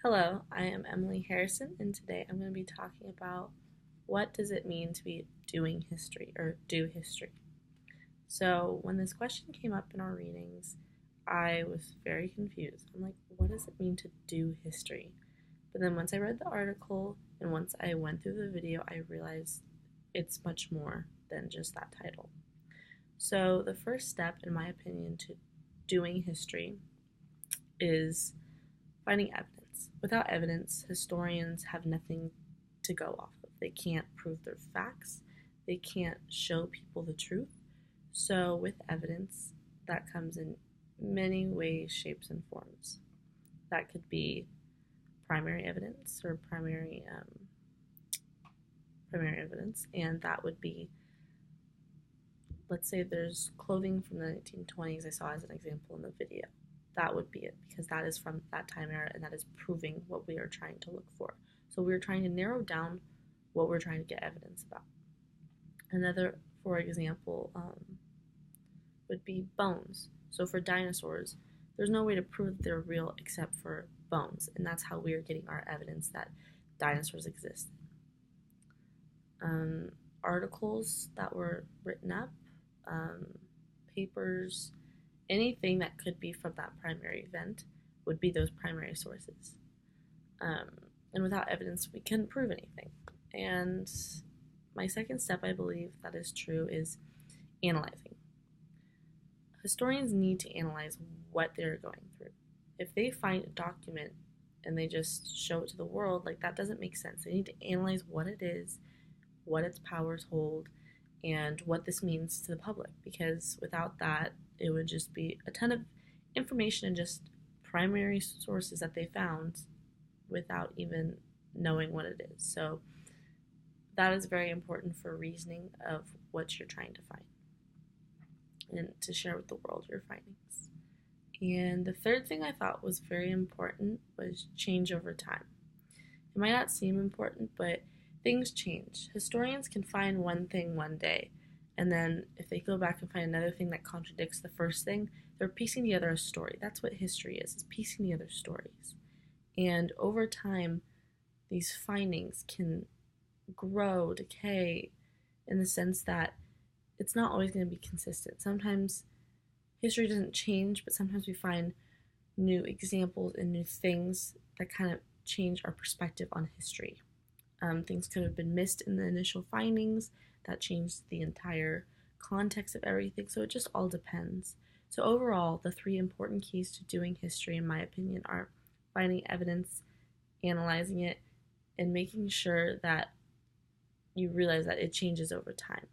Hello, I am Emily Harrison, and today I'm going to be talking about what does it mean to be doing history or do history. So, when this question came up in our readings, I was very confused. I'm like, what does it mean to do history? But then once I read the article and once I went through the video, I realized it's much more than just that title. So, the first step, in my opinion, to doing history is finding evidence. Without evidence, historians have nothing to go off of. They can't prove their facts, they can't show people the truth. So, with evidence, that comes in many ways, shapes, and forms. That could be primary evidence or primary evidence, and that would be, let's say there's clothing from the 1920s I saw as an example in the video. That would be it, because that is from that time era and that is proving what we are trying to look for. So we're trying to narrow down what we're trying to get evidence about. Another, for example, would be bones. So for dinosaurs, there's no way to prove that they're real except for bones, and that's how we are getting our evidence that dinosaurs exist. Articles that were written up, um, papers, anything that could be from that primary event would be those primary sources. Um, and without evidence, we couldn't prove anything. And my second step, I believe that is true, is analyzing. Historians need to analyze what they're going through. If they find a document and they just show it to the world, like that doesn't make sense. They need to analyze what it is, what its powers hold, and what this means to the public, because without that, it would just be a ton of information and just primary sources that they found without even knowing what it is. So that is very important for reasoning of what you're trying to find and to share with the world your findings. And the third thing I thought was very important was change over time. It might not seem important, but things change. Historians can find one thing one day, and then if they go back and find another thing that contradicts the first thing, they're piecing together a story. That's what history is piecing together stories. And over time, these findings can grow, decay, in the sense that it's not always going to be consistent. Sometimes history doesn't change, but sometimes we find new examples and new things that kind of change our perspective on history. Things could have been missed in the initial findings that changed the entire context of everything, so it just all depends. So overall, the three important keys to doing history, in my opinion, are finding evidence, analyzing it, and making sure that you realize that it changes over time.